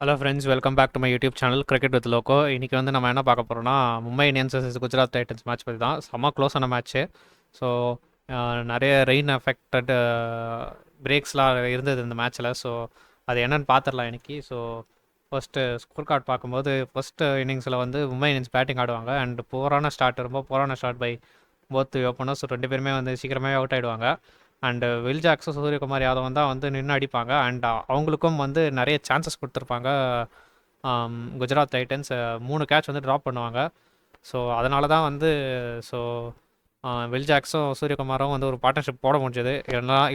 Hello friends, welcome back to my YouTube channel cricket with லோகோ. இன்றைக்கி வந்து நம்ம என்ன பார்க்க போகிறோம்னா, Mumbai Indians vs Gujarat Titans match பற்றி தான். செம்ம க்ளோஸான மேட்ச்சு. ஸோ நிறைய ரெயின் அஃபெக்டட் பிரேக்ஸ்லாம் இருந்தது இந்த மேட்ச்சில். ஸோ அது என்னென்னு பார்த்துடலாம் இன்னைக்கு. ஸோ ஃபஸ்ட்டு ஸ்கோர் கார்டு பார்க்கும்போது ஃபஸ்ட்டு இன்னிங்ஸில் வந்து மும்பை இந்தியன்ஸ் பேட்டிங் ஆடுவாங்க. அண்ட் ரொம்ப போரான ஸ்டார்ட் பை போத் ஓப்பனர்ஸ். ரெண்டு பேருமே வந்து சீக்கிரமாகவே அவுட் ஆகிடுவாங்க. அண்டு வில் ஜாக்ஸும் சூரியகுமார் யாதவும் தான் வந்து நின்று அடிப்பாங்க. அண்ட் அவங்களுக்கும் வந்து நிறைய சான்சஸ் கொடுத்துருப்பாங்க. குஜராத் டைட்டன்ஸ் 3 கேட்ச் வந்து ட்ராப் பண்ணுவாங்க. ஸோ அதனால தான் வந்து ஸோ வில் ஜாக்ஸும் சூரியகுமாரும் வந்து ஒரு பார்ட்னர்ஷிப் போட முடிஞ்சது.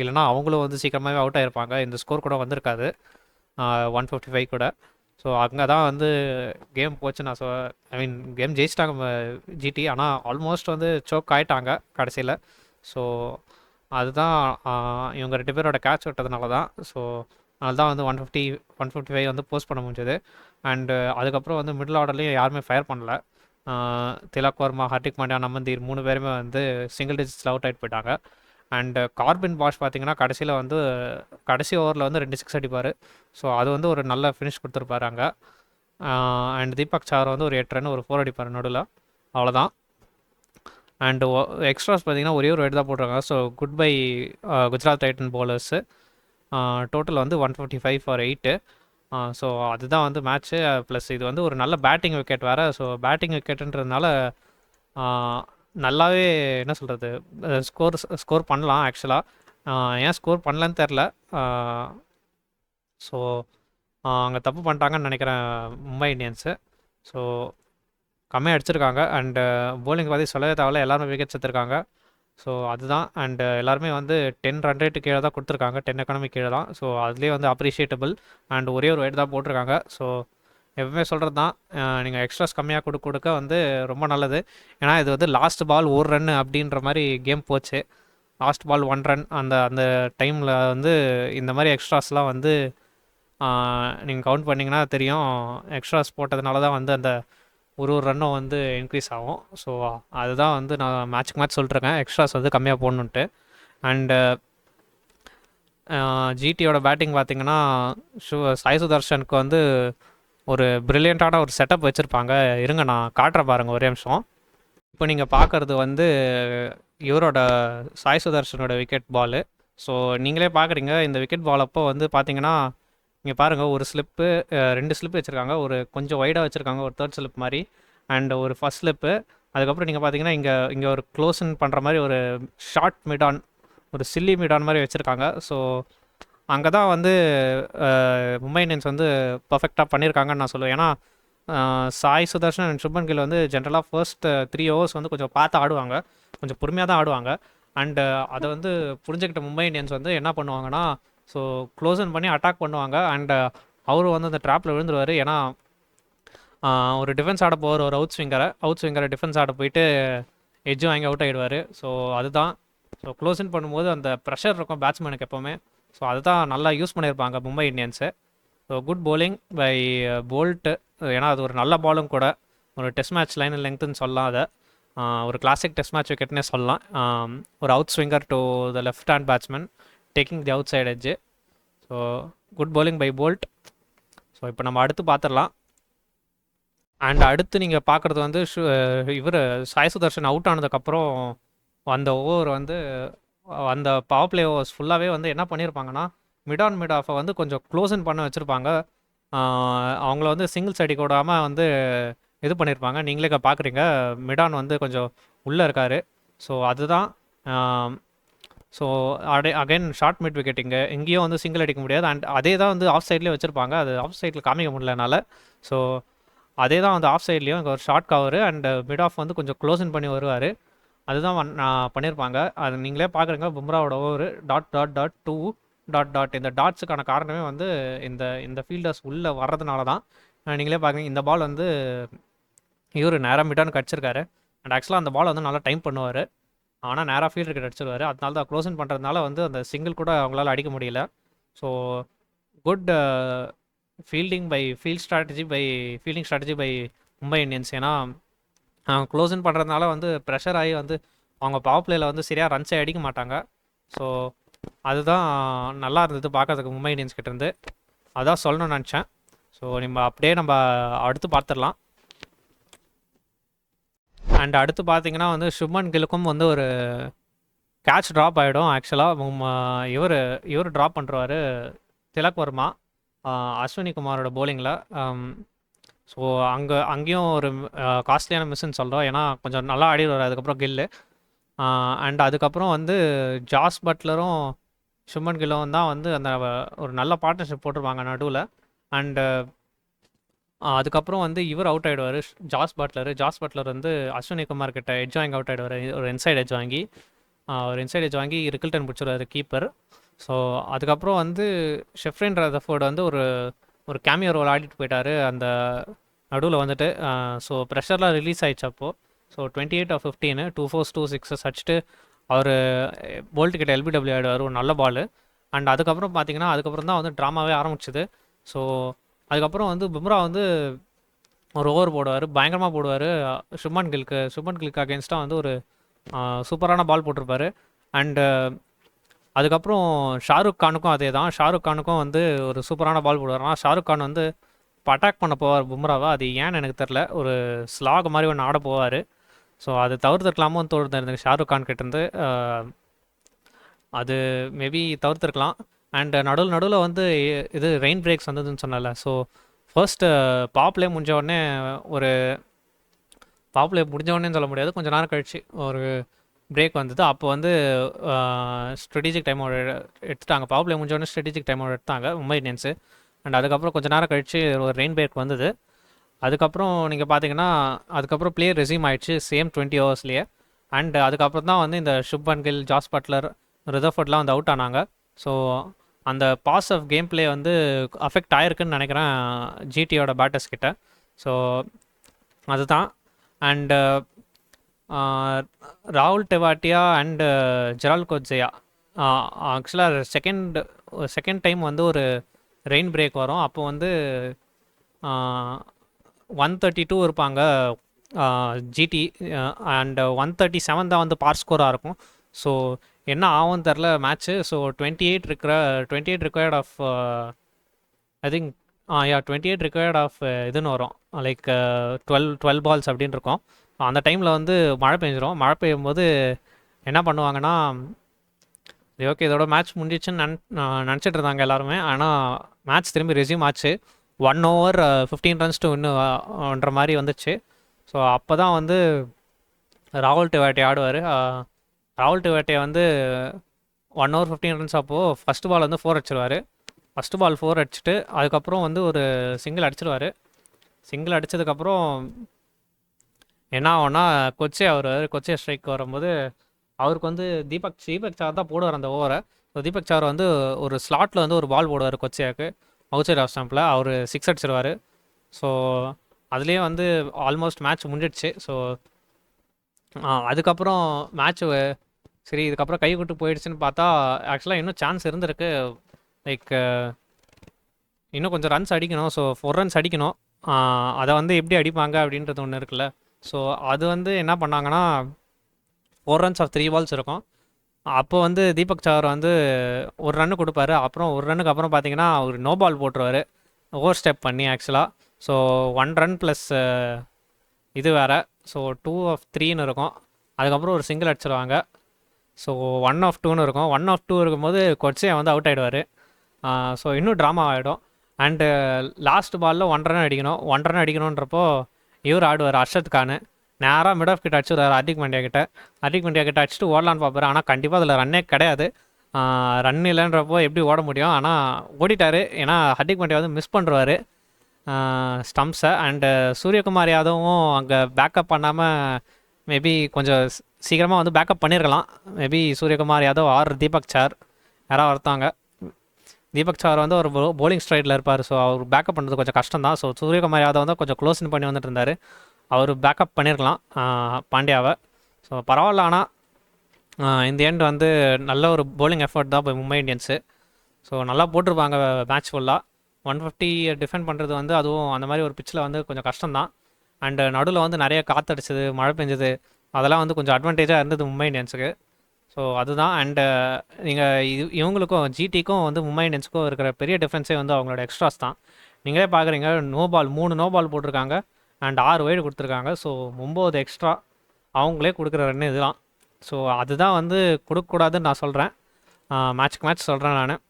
இல்லைனா அவங்களும் வந்து சீக்கிரமாகவே அவுட் ஆகிருப்பாங்க. இந்த ஸ்கோர் கூட வந்திருக்காது 155 கூட. ஸோ அங்கே தான் வந்து கேம் போச்சு. நான் கேம் ஜெயிச்சிட்டாங்க ஜிடி. ஆனால் ஆல்மோஸ்ட் வந்து சோக் ஆகிட்டாங்க கடைசியில். ஸோ அதுதான் இவங்க 2 பேரோட கேட்ச் விட்டதுனால தான். ஸோ அதனால தான் வந்து 155 வந்து போஸ்ட் பண்ண முடிஞ்சது. அண்டு அதுக்கப்புறம் வந்து மிடில் ஆர்டர்லேயும் யாருமே ஃபயர் பண்ணல. திலக் வர்மா, ஹர்திக் பாண்டியா, நமந்தீர் 3 பேருமே வந்து சிங்கிள் டிஜிட்ஸில் அவுட் ஆகிட்டு போயிட்டாங்க. அண்டு கார்பின் பாஷ் பார்த்தீங்கன்னா கடைசியில் வந்து கடைசி ஓவரில் வந்து 2 6 அடிப்பார். ஸோ அது வந்து ஒரு நல்ல ஃபினிஷ் கொடுத்துருப்பாரு அங்கே. அண்ட் தீபக் சார் வந்து ஒரு 8 ரன் ஒரு 4 அடிப்பார் நடுவில். அவ்வளோதான். அண்டு எக்ஸ்ட்ராஸ் பார்த்தீங்கன்னா ஒரே ஒரு வைட் தான் போட்டிருக்காங்க. So good bye Gujarat Titan bowlers. Total வந்து 155 ஃபார் 8. ஸோ அதுதான் வந்து மேட்ச்சு. ப்ளஸ் இது வந்து ஒரு நல்ல பேட்டிங் விக்கெட் வேறு. ஸோ பேட்டிங் விக்கெட்டுன்றதுனால நல்லாவே என்ன சொல்கிறது, ஸ்கோர் பண்ணலாம் ஆக்சுவலாக. ஏன் ஸ்கோர் பண்ணலன்னு தெரில. ஸோ அங்கே தப்பு பண்ணிட்டாங்கன்னு நினைக்கிறேன் மும்பை இந்தியன்ஸு. ஸோ கம்மியாக அடிச்சிருக்காங்க. அண்டு போலிங் பற்றி சொல்லவே தேவையில்ல, எல்லாருமே விக்கெட்ஸ் எடுத்திருக்காங்க. ஸோ அதுதான். அண்டு எல்லாருமே வந்து 10 ரன் ரேட்டு கீழே தான் கொடுத்துருக்காங்க, 10 எக்கானமி கீழே தான். ஸோ அதுலேயே வந்து அப்ரிஷியேட்டபிள். அண்ட் ஒரே ஒரு வைட் தான் போட்டிருக்காங்க. ஸோ எப்பவுமே சொல்கிறது தான், நீங்கள் எக்ஸ்ட்ராஸ் கம்மியாக கொடுக்க வந்து ரொம்ப நல்லது. ஏன்னா இது வந்து லாஸ்ட் பால் 1 ரன் அப்படின்ற மாதிரி கேம் போச்சு. லாஸ்ட் பால் 1 ரன் அந்த அந்த டைமில் வந்து இந்த மாதிரி எக்ஸ்ட்ராஸ்லாம் வந்து நீங்கள் கவுண்ட் பண்ணிங்கன்னா தெரியும். எக்ஸ்ட்ராஸ் போட்டதுனால தான் வந்து அந்த ஒரு ரன்னும் வந்து இன்க்ரீஸ் ஆகும். ஸோ அதுதான் வந்து நான் மேட்ச்க்கு மேட்ச் சொல்லிட்டுருக்கேன், எக்ஸ்ட்ராஸ் வந்து கம்மியாக போடணுன்ட்டு. அண்டு ஜிடியோட பேட்டிங் பார்த்திங்கன்னா சாய் சுதர்ஷனுக்கு வந்து ஒரு ப்ரில்லியண்ட்டான ஒரு செட்டப் வச்சுருப்பாங்க. இருங்க நான் காட்டுற பாருங்கள் ஒரே நிமிஷம். இப்போ நீங்கள் பார்க்குறது வந்து இவரோட சாய் சுதர்ஷனோட விக்கெட் பாலு. ஸோ நீங்களே பார்க்குறீங்க இந்த விக்கெட் பால் அப்போ வந்து பார்த்தீங்கன்னா இங்கே பாருங்கள், ஒரு ஸ்லிப்பு 2 ஸ்லிப்பு வச்சுருக்காங்க. ஒரு கொஞ்சம் வைடாக வச்சுருக்காங்க, ஒரு 3rd ஸ்லிப் மாதிரி. அண்ட் ஒரு ஃபஸ்ட் ஸ்லிப்பு. அதுக்கப்புறம் நீங்கள் பார்த்தீங்கன்னா இங்கே ஒரு க்ளோஸன் பண்ணுற மாதிரி ஒரு ஷார்ட் மிடான், ஒரு சில்லி மிடான் மாதிரி வச்சுருக்காங்க. ஸோ அங்கே தான் வந்து மும்பை இந்தியன்ஸ் வந்து பர்ஃபெக்டாக பண்ணியிருக்காங்கன்னு நான் சொல்லுவேன். ஏன்னா சாய் சுதர்ஷன் அண்ட் சுப்மன் கில் வந்து ஜென்ரலாக ஃபர்ஸ்ட் 3 ஓவர்ஸ் வந்து கொஞ்சம் பார்த்து ஆடுவாங்க, கொஞ்சம் பொறுமையாக தான் ஆடுவாங்க. அண்டு அதை வந்து புரிஞ்சுக்கிட்ட மும்பை இந்தியன்ஸ் வந்து என்ன பண்ணுவாங்கன்னா, ஸோ க்ளோஸன் பண்ணி அட்டாக் பண்ணுவாங்க. அண்டு அவரும் வந்து அந்த ட்ராப்பில் விழுந்துருவார். ஏன்னா ஒரு டிஃபென்ஸ் ஆட போகிற ஒரு அவுட் ஸ்விங்கரை டிஃபென்ஸ் ஆட போயிட்டு எட்ஜும் வாங்கி அவுட் ஆகிடுவார். ஸோ அதுதான். ஸோ க்ளோஸன் பண்ணும்போது அந்த ப்ரெஷர் இருக்கும் பேட்ஸ்மேனுக்கு எப்போவுமே. ஸோ அதுதான் நல்லா யூஸ் பண்ணியிருப்பாங்க Mumbai Indians. So good bowling by Boult. ஏன்னா அது ஒரு நல்ல பாலும் கூட. ஒரு டெஸ்ட் மேட்ச் லைன் லெங்க்த்துன்னு சொல்லலாம் அதை. ஒரு கிளாசிக் டெஸ்ட் மேட்ச் விக்கெட்னே சொல்லலாம். ஒரு outswinger to the left hand batsman taking the outside edge. So good bowling by Boult. So இப்போ நம்ம அடுத்து பார்த்துடலாம். அண்ட் அடுத்து நீங்கள் பார்க்குறது வந்து இவர் சாய் சுதர்ஷன் அவுட் ஆனதுக்கப்புறம் அந்த ஓவர் வந்து அந்த பவர் பிளே ஓவர்ஸ் ஃபுல்லாகவே வந்து என்ன பண்ணியிருப்பாங்கன்னா, மிட் ஆஃபை வந்து கொஞ்சம் க்ளோஸன் பண்ண வச்சுருப்பாங்க. அவங்கள வந்து சிங்கிள்ஸ் அடிக்க விடாமல் வந்து இது பண்ணியிருப்பாங்க. நீங்களே பார்க்குறீங்க, மிடான் வந்து கொஞ்சம் உள்ளே இருக்கார். ஸோ அதுதான். ஸோ அகைன் ஷார்ட் மிட் விக்கெட்டிங்கு, எங்கேயும் வந்து சிங்கிள் அடிக்க முடியாது. அண்ட் அதே தான் வந்து ஆஃப் சைட்லேயே வச்சுருப்பாங்க. அது ஆஃப் சைடில் காமிக்க முடியலனால. ஸோ அதே தான் வந்து ஆஃப் சைட்லேயும் இங்கே ஒரு short cover and mid off வந்து கொஞ்சம் க்ளோஸன் பண்ணி வருவார். அதுதான் பண்ணியிருப்பாங்க. அது நீங்களே பார்க்குறீங்க, பும்ராவோட ஓவர் ..2. இந்த டாட்ஸுக்கான காரணமே வந்து இந்த இந்த ஃபீல்டர்ஸ் உள்ளே வர்றதுனால தான். நீங்களே பார்க்குறீங்க, இந்த பால் வந்து இவர் நேராக மிட்டான்னு கடிச்சிருக்காரு. அண்ட் ஆக்சுவலாக அந்த பால் வந்து நல்லா டைம் பண்ணுவார். ஆனால் நேராக ஃபீல்டருக்கு அடிச்சிருவார். அதனால தான் க்ளோஸன் பண்ணுறதுனால வந்து அந்த சிங்கிள் கூட அவங்களால அடிக்க முடியல. So good fielding strategy by Mumbai Indians. ஏன்னா க்ளோஸன் பண்ணுறதுனால வந்து ப்ரெஷர் ஆகி வந்து அவங்க பவர் பிளேயில் வந்து சரியாக ரன்ஸே அடிக்க மாட்டாங்க. ஸோ அதுதான் நல்லா இருந்தது பார்க்கறதுக்கு மும்பை இந்தியன்ஸ் கிட்டேருந்து. அதான் சொல்லணும்னு நினச்சேன். ஸோ ஸோ நம்ம அடுத்து பார்த்துடலாம். அண்ட் அடுத்து பார்த்தீங்கன்னா வந்து சுப்மன் கில்லுக்கும் வந்து ஒரு கேட்ச் ட்ராப் ஆகிடும். ஆக்சுவலாக இவர் ட்ராப் பண்ணுறாரு திலக் வர்மா அஸ்வினி குமாரோட போலிங்கில். ஸோ அங்கேயும் ஒரு காஸ்ட்லியான மிஸ்ன்னு சொல்கிறோம், ஏன்னா கொஞ்சம் நல்லா ஆடிடுவார் அதுக்கப்புறம் கில்லு. அண்ட் அதுக்கப்புறம் வந்து ஜாஸ் பட்லரும் சுப்மன் கில்லும் தான் வந்து அந்த ஒரு நல்ல பார்ட்னர்ஷிப் போட்டிருப்பாங்க நடுவில். அண்டு அதுக்கப்புறம் வந்து இவர் அவுட் ஆகிடுவார், ஜாஸ் பட்லர் வந்து அஸ்வினி குமார் கிட்ட எட்ஜ் வாங்கி அவுட் ஆகிடுவார். ஒரு இன்சைட் எட்ஜ் வாங்கி ரிக்கில்டன் பிடிச்சிடுவார் கீப்பர். ஸோ அதுக்கப்புறம் வந்து ஷெஃப்ரின் ரதர்ஃபோர்டு வந்து ஒரு கேமியோ ரோல் ஆடிட்டு போயிட்டார் அந்த நடுவில் வந்துட்டு. ஸோ ப்ரெஷர்லாம் ரிலீஸ் ஆயிடுச்சு அப்போது. ஸோ 28 of 15 2 4s 2 6s அடிச்சுட்டு அவர் போல்ட் கிட்ட எல்பிடபிள்யூ ஆகிடுவார், ஒரு நல்ல பால். அண்ட் அதுக்கப்புறம் பார்த்தீங்கன்னா அதுக்கப்புறம் தான் வந்து ட்ராமாவே ஆரம்பிச்சுது. ஸோ அதுக்கப்புறம் வந்து பும்ரா வந்து ஒரு ஓவர் போடுவார், பயங்கரமாக போடுவார் சுப்மன் கில்க்கு அகேன்ஸ்டாக வந்து ஒரு சூப்பரான பால் போட்டிருப்பாரு. அண்டு அதுக்கப்புறம் ஷாருக் கானுக்கும் அதே தான். ஷாருக் கானுக்கும் வந்து ஒரு சூப்பரான பால் போடுவார். ஆனால் ஷாருக் கான் வந்து இப்போ அட்டாக் பண்ண போவார் பும்ராவை, அது ஏன்னு எனக்கு தெரில, ஒரு ஸ்லாக் மாதிரி ஒன்று ஆட போவார். ஸோ அது தவிர்த்துருக்கலாமோ தோணுது எனக்கு ஷாருக் கான் கிட்டேருந்து. அது மேபி தவிர்த்துருக்கலாம். அண்ட் நடுவில் வந்து இது ரெயின் பிரேக்ஸ் வந்ததுன்னு சொன்னல. ஸோ ஃபர்ஸ்ட்டு பாப்லே முடிஞ்ச உடனே சொல்ல முடியாது, கொஞ்சம் நேரம் கழிச்சு ஒரு பிரேக் வந்தது. அப்போ வந்து ஸ்ட்ராட்டஜிக் டைம் அவுட் எடுத்துட்டாங்க. பவர் முடிஞ்சோடனே ஸ்ட்ராட்டஜிக் டைம் அவுட் எடுத்தாங்க மும்பை இந்தியன்ஸு. அண்ட் அதுக்கப்புறம் கொஞ்சம் நேரம் கழிச்சு ஒரு ரெயின் பிரேக் வந்தது. அதுக்கப்புறம் நீங்கள் பார்த்தீங்கன்னா அதுக்கப்புறம் பிளேயர் ரெசியூம் ஆயிடுச்சு சேம் 20 ஓவர்ஸ்லேயே. அண்ட் அதுக்கப்புறம் தான் வந்து இந்த சுப்மன் கில், ஜாஸ் பட்லர், ரிதர்ஃபோர்ட்லாம் வந்து அவுட் ஆனாங்க. ஸோ அந்த பாஸ் ஆஃப் கேம் பிளே வந்து அஃபெக்ட் ஆயிருக்குன்னு நினைக்கிறேன் ஜிடியோட பேட்டர்ஸ் கிட்ட. ஸோ அதுதான். அண்டு ராகுல் டெவாட்டியா அண்டு ஜெரால் கோட்ஸேயா ஆக்சுவலாக செகண்ட் டைம் வந்து ஒரு ரெயின் பிரேக் வரும். அப்போ வந்து 132 இருப்பாங்க ஜிடி, அண்ட் 137 தான் வந்து பார் ஸ்கோராக இருக்கும். ஸோ என்ன ஆகும் தெரில match. So 28 required off I think 28 required off இதுன்னு வரும், லைக் 12 பால்ஸ் அப்படின்னு இருக்கும். அந்த டைமில் வந்து மழை பெய்யும் போது என்ன பண்ணுவாங்கன்னா, ஓகே இதோட மேட்ச் முடிஞ்சிச்சுன்னு நினச்சிட்டு இருந்தாங்க எல்லாருமே. ஆனால் மேட்ச் திரும்பி ரெஸ்யூம் ஆச்சு. 1 over 15 runs to இன்னுன்ற மாதிரி வந்துச்சு. ஸோ அப்போ தான் வந்து ராகுல் டெவாட்டி ஆடுவார். ராகுல் டெவாட்டியை வந்து 1 over 15 runs அப்போது ஃபஸ்ட்டு பால் வந்து 4 அடிச்சிருவார். ஃபஸ்ட்டு பால் 4 அடிச்சுட்டு அதுக்கப்புறம் வந்து ஒரு சிங்கிள் அடிச்சிருவார். சிங்கிள் அடித்ததுக்கப்புறம் என்ன ஆகும்னா கொச்சே ஸ்ட்ரைக் வரும்போது அவருக்கு வந்து தீபக் சார் தான் போடுவார் அந்த ஓவரை. ஸோ தீபக் சார் வந்து ஒரு ஸ்லாட்டில் வந்து ஒரு பால் போடுவார் கொச்சையாக்கு அவுட் சைட் ஆஃப் ஸ்டம்பில், அவர் 6 அடிச்சிருவார். ஸோ அதுலேயே வந்து ஆல்மோஸ்ட் மேட்ச் முடிஞ்சிடுச்சு. ஸோ அதுக்கப்புறம் மேட்ச்சு சரி இதுக்கப்புறம் கை விட்டு போயிடுச்சுன்னு பார்த்தா ஆக்சுவலாக இன்னும் சான்ஸ் இருந்திருக்கு. லைக் இன்னும் கொஞ்சம் ரன்ஸ் அடிக்கணும். ஸோ 4 runs அடிக்கணும். அதை வந்து எப்படி அடிப்பாங்க அப்படின்றது ஒன்று இருக்குல்ல. ஸோ அது வந்து என்ன பண்ணாங்கன்னா 4 runs of 3 balls இருக்கும். அப்போ வந்து தீபக் சார் வந்து ஒரு ரன்னு கொடுப்பாரு. அப்புறம் ஒரு ரன்னுக்கு அப்புறம் பார்த்தீங்கன்னா ஒரு நோ பால் போட்டுருவார் ஓவர் ஸ்டெப் பண்ணி ஆக்சுவலாக. ஸோ 1 run ப்ளஸ் இது வேறு. ஸோ 2 of 3ன்னு இருக்கும். அதுக்கப்புறம் ஒரு சிங்கிள் அடிச்சிருவாங்க. ஸோ 1 of 2ன்னு இருக்கும். 1 of 2 இருக்கும்போது கொச்சே வந்து அவுட் ஆகிடுவார். ஸோ இன்னும் ட்ராமா ஆகிடும். அண்டு லாஸ்ட் பாலில் 1 run அடிக்கணும். 1 run அடிக்கணுன்றப்போ இவர் ஆடுவார் அர்ஷத் கான். நேராக மிட் ஆஃப் கிட்ட அடிச்சுடுவார் ஹர்திக் பாண்டியா கிட்ட அடிச்சுட்டு ஓடலான்னு பார்ப்பாரு. ஆனால் கண்டிப்பாக அதில் ரன்னே கிடையாது. ரன் இல்லைன்றப்போ எப்படி ஓட முடியும்? ஆனால் ஓடிட்டார். ஏன்னா ஹர்திக் பாண்டியா வந்து மிஸ் பண்ணுறாரு ஸ்டம்ப்ஸை. அண்டு சூரியகுமார் யாதவும் அங்கே பேக்கப் பண்ணாமல் மேபி கொஞ்சம் சீக்கிரமாக வந்து பேக்கப் பண்ணியிருக்கலாம். Maybe Suryakumar Yadav or Deepak sir யாராவது ஒருத்தாங்க. தீபக் சார் வந்து ஒரு போலிங் ஸ்ட்ரைட்டில் இருப்பார். ஸோ அவர் பேக்கப் பண்ணுறது கொஞ்சம் கஷ்டம் தான். ஸோ சூரியகுமார் யாதவ் வந்து கொஞ்சம் க்ளோஸ்ன்னு பண்ணி வந்துட்டு இருந்தார். அவர் பேக்கப் பண்ணியிருக்கலாம் பாண்டியாவை. ஸோ பரவாயில்ல. ஆனால் இந்த எண்ட் வந்து நல்ல ஒரு போலிங் எஃபர்ட் தான் இப்போ மும்பை இந்தியன்ஸு. ஸோ நல்லா போட்டிருப்பாங்க மேட்ச் ஃபுல்லாக. 150 டிஃபெண்ட் பண்ணுறது வந்து அதுவும் அந்த மாதிரி ஒரு பிச்சில் வந்து கொஞ்சம் கஷ்டம்தான். அண்டு நடுவில் வந்து நிறைய காற்றடிச்சது, மழை பெஞ்சது, அதெல்லாம் வந்து கொஞ்சம் அட்வான்டேஜாக இருந்தது மும்பை இந்தியன்ஸுக்கு. ஸோ அதுதான். அண்டு நீங்கள் இவங்களுக்கும் ஜிடிக்கும் வந்து மும்பை இந்தியன்ஸுக்கும் இருக்கிற பெரிய டிஃப்ரென்ஸே வந்து அவங்களோட எக்ஸ்ட்ராஸ் தான். நீங்களே பார்க்குறீங்க, நோ பால் 3 நோ பால் போட்டிருக்காங்க அண்ட் 6 வைடு கொடுத்துருக்காங்க. ஸோ 9 எக்ஸ்ட்ரா அவங்களே கொடுக்குற ரன் இதுதான். ஸோ அதுதான் வந்து கொடுக்கக்கூடாதுன்னு நான் சொல்கிறேன். மேட்ச்க்கு மேட்ச் சொல்கிறேன் நான்.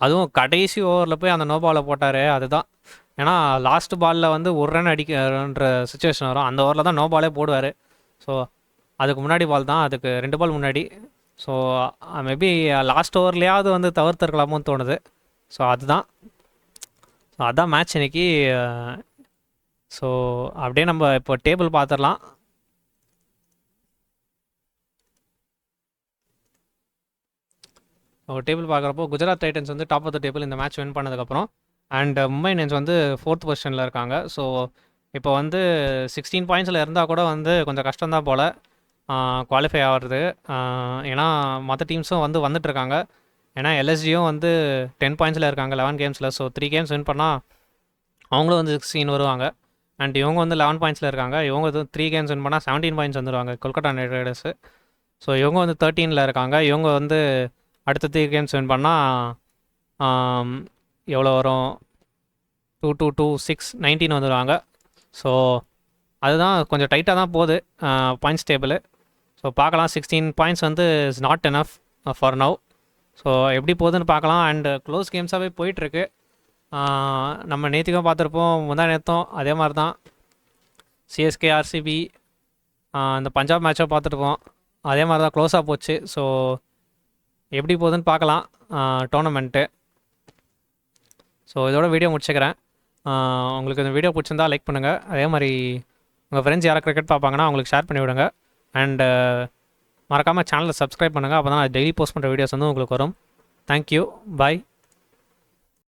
அதுவும் கடைசி ஓவரில் போய் அந்த நோ பாலை போட்டார், அதுதான். ஏன்னா லாஸ்ட் பாலில் வந்து ஒரு ரன் அடிக்கிற சுச்சுவேஷன் வரும், அந்த ஓவரில் தான் நோ பாலே போடுவார். ஸோ அதுக்கு முன்னாடி பால் தான், அதுக்கு 2 பால் முன்னாடி. ஸோ மேபி லாஸ்ட் ஓவர்லேயாவது வந்து தவிர்த்துருக்கலாமோன்னு தோணுது. ஸோ அதுதான் மேட்ச் இன்னைக்கு. ஸோ அப்படியே நம்ம இப்போ டேபிள் பார்த்துடலாம். டேபிள் பார்க்குறப்போ குஜராத் டைட்டன்ஸ் வந்து டாப் ஆஃப் த டேபிள் இந்த மேட்ச் வின் பண்ணதுக்கப்புறம். அண்ட் மும்பை இந்தியன்ஸ் வந்து 4th பொசிஷனில் இருக்காங்க. ஸோ இப்போ வந்து 16 பாயிண்ட்ஸில் இருந்தால் கூட வந்து கொஞ்சம் கஷ்டம்தான் போல் குவாலிஃபை ஆகிறது. ஏன்னா மற்ற டீம்ஸும் வந்து வந்துட்டுருக்காங்க. ஏன்னா எல்எஸ்ஜியும் வந்து 10 பாயிண்ட்ஸில் இருக்காங்க 11 கேம்ஸில். ஸோ 3 கேம்ஸ் வின் பண்ணால் அவங்களும் வந்து 16 வருவாங்க. அண்ட் இவங்க வந்து 11 பாயிண்ட்ஸில் இருக்காங்க. இவங்க வந்து 3 கேம்ஸ் வின் பண்ணால் 17 பாயிண்ட்ஸ் வந்துடுவாங்க கொல்கட்டா நைட் ரைடர்ஸு. ஸோ இவங்க வந்து 13ல் இருக்காங்க. இவங்க வந்து அடுத்த 3 கேம்ஸ் வின் பண்ணால் எவ்வளோ வரும், 2 2 2 6 19 வந்துடுவாங்க. ஸோ அதுதான் கொஞ்சம் டைட்டாக தான் போகுது பாயிண்ட்ஸ் டேபிள். ஸோ பார்க்கலாம், 16 பாயிண்ட்ஸ் வந்து is not enough for now. So எப்படி போகுதுன்னு பார்க்கலாம். அண்டு க்ளோஸ் கேம்ஸாகவே போயிட்டுருக்கு. நம்ம நேற்றுக்கும் பார்த்துருப்போம், முந்தா நேற்றும் அதே மாதிரி தான். சிஎஸ்கே ஆர்சிபி இந்த பஞ்சாப் மேட்சை பார்த்துருப்போம், அதே மாதிரி தான் க்ளோஸாக போச்சு. ஸோ எப்படி போகுதுன்னு பார்க்கலாம் டோர்னமெண்ட்டு. ஸோ இதோட வீடியோ முடிச்சுக்கிறேன். உங்களுக்கு இந்த வீடியோ பிடிச்சிருந்தா லைக் பண்ணுங்கள். அதே மாதிரி உங்கள் ஃப்ரெண்ட்ஸ் யாராவது கிரிக்கெட் பார்ப்பாங்கன்னா அவங்களுக்கு ஷேர் பண்ணி விடுங்க. அண்டு மறக்காமல் சேனலை சப்ஸ்கிரைப் பண்ணுங்கள். அப்போ தான் நான் டெய்லி போஸ்ட் பண்ணுற வீடியோஸ் வந்து உங்களுக்கு வரும். தேங்க்யூ, பாய்.